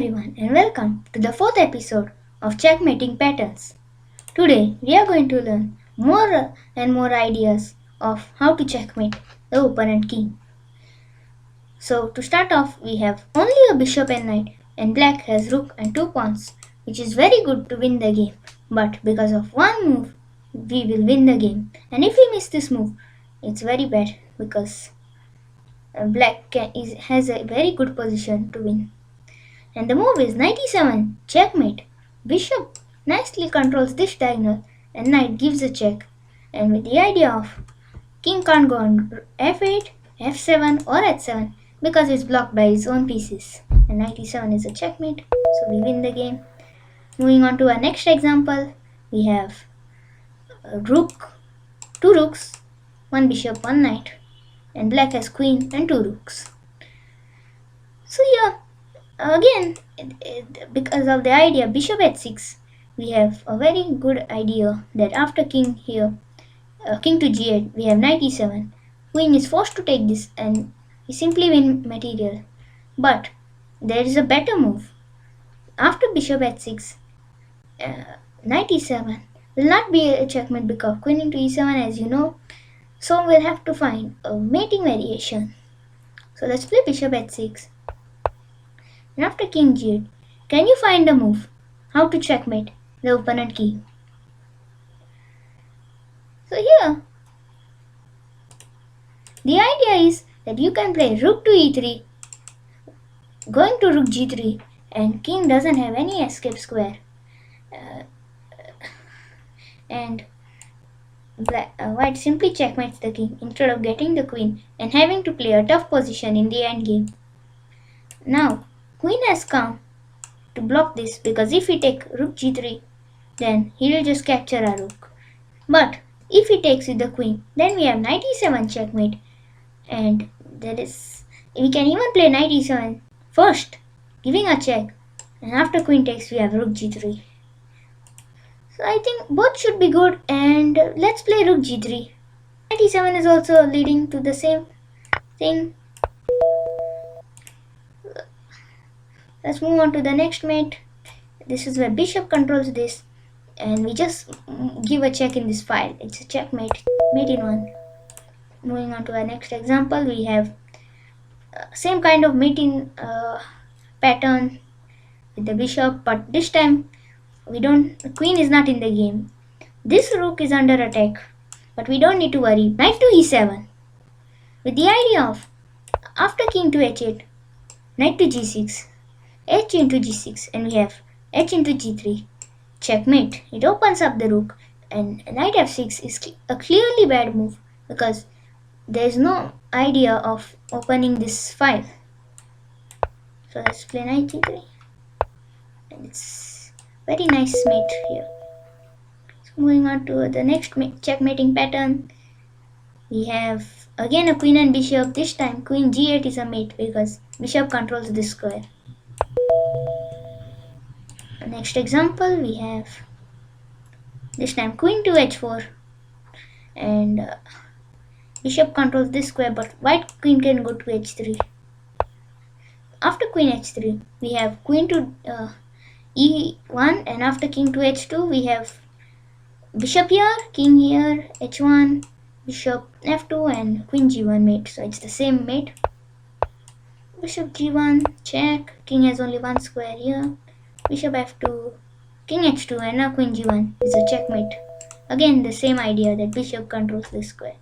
everyone and welcome to the fourth episode of Checkmating Patterns. Today we are going to learn more and more ideas of how to checkmate the opponent king. So to start off we have only a bishop and knight and black has rook and 2 pawns, which is very good to win the game, but because of one move we will win the game, and if we miss this move it's very bad because has a very good position to win. And the move is knight e7, checkmate. Bishop nicely controls this diagonal and knight gives a check. And with the idea of king can't go on f8, f7 or h7 because it's blocked by his own pieces. And knight e7 is a checkmate, so we win the game. Moving on to our next example, we have a rook, 2 rooks, 1 bishop, 1 knight, and black has queen and 2 rooks. So here again, because of the idea bishop h6, we have a very good idea that after king here, king to g8, we have knight e7. Queen is forced to take this and we simply win material. But there is a better move. After bishop h6, knight e7 will not be a checkmate because queen into e7, as you know. So we'll have to find a mating variation. So let's play bishop h6. And after king g8, can you find a move? How to checkmate the opponent king? So here, the idea is that you can play rook to e3, going to rook g3, and king doesn't have any escape square. And white simply checkmates the king instead of getting the queen and having to play a tough position in the endgame. Now, queen has come to block this because if we take rook g3, then he will just capture our rook. But if he takes with the queen, then we have knight e7 checkmate, and we can even play knight e7 first, giving a check, and after queen takes we have rook g3. So I think both should be good, and let's play rook g3. Knight e7 is also leading to the same thing. Let's move on to the next mate. This is where bishop controls this, and we just give a check in this file. It's a checkmate, mate in 1. Moving on to our next example, we have same kind of mating pattern with the bishop, but this time the queen is not in the game. This rook is under attack, but we don't need to worry. Knight to e7 with the idea of after king to h8, knight to g6, h into g6, and we have h into g3, checkmate. It opens up the rook, and knight f6 is a clearly bad move because there is no idea of opening this file. So let's play knight g3, and it's very nice mate here. So moving on to the next checkmating pattern, we have again a queen and bishop. This time queen g8 is a mate because bishop controls this square. The next example, we have this time queen to h4, and bishop controls this square, but white queen can go to h3. After queen h3, we have queen to e1, and after king to h2, we have bishop here, king here, h1, bishop f2, and queen g1 mate. So it's the same mate. Bishop g1, check. King has only one square here. Bishop f2, king h2, and now queen g1 is a checkmate. Again, the same idea that bishop controls this square.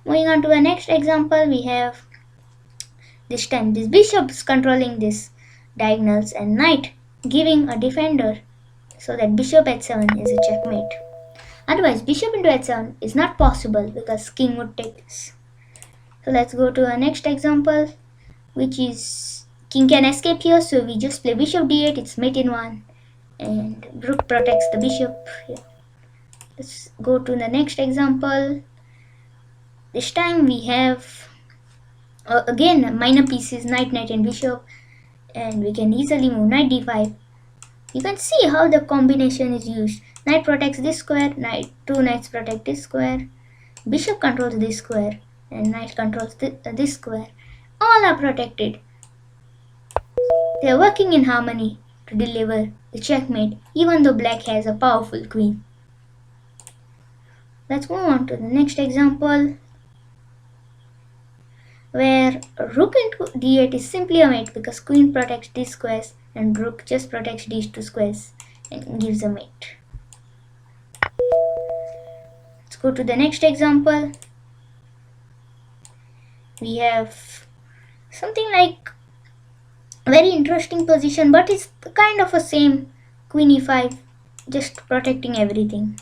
Moving on to the next example, we have this time this bishop is controlling this diagonals and knight giving a defender, so that bishop h7 is a checkmate. Otherwise, bishop into h7 is not possible because king would take this. So let's go to our next example, which is king can escape here, so we just play bishop d8. It's mate in 1, and rook protects the bishop here. Let's go to the next example. This time we have again minor pieces, knight, knight, and bishop, and we can easily move knight d5. You can see how the combination is used. Knight protects this square, two knights protect this square, bishop controls this square, and knight controls this square. All are protected. They are working in harmony to deliver the checkmate even though black has a powerful queen. Let's move on to the next example where rook into d8 is simply a mate because queen protects these squares and rook just protects these two squares and gives a mate. Let's go to the next example. We have something like a very interesting position, but it's kind of a same queen e5, just protecting everything.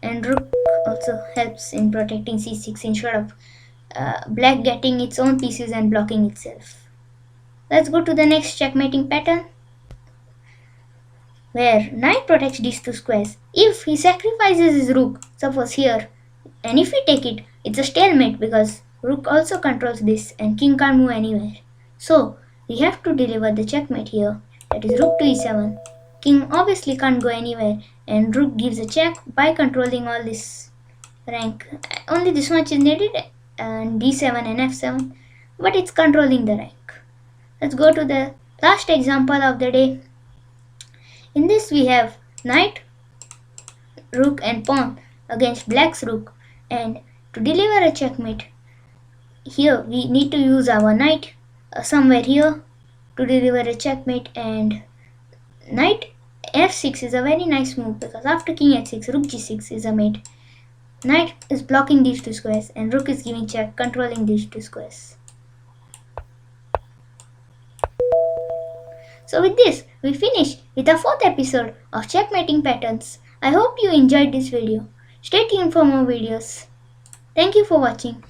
And rook also helps in protecting c6 instead of black getting its own pieces and blocking itself. Let's go to the next checkmating pattern where knight protects these two squares. If he sacrifices his rook, suppose here, and if we take it, it's a stalemate because rook also controls this and king can't move anywhere. So we have to deliver the checkmate here, that is rook to e7. King obviously can't go anywhere and rook gives a check by controlling all this rank. Only this much is needed and d7 and f7, but it's controlling the rank. Let's go to the last example of the day. In this we have knight, rook and pawn against black's rook, and to deliver a checkmate here we need to use our knight somewhere here to deliver a checkmate, and knight f6 is a very nice move because after king h6 rook g6 is a mate. Knight is blocking these two squares and rook is giving check controlling these two squares. So with this, we finish with our 4th episode of Checkmating Patterns. I hope you enjoyed this video. Stay tuned for more videos. Thank you for watching.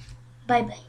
Bye bye.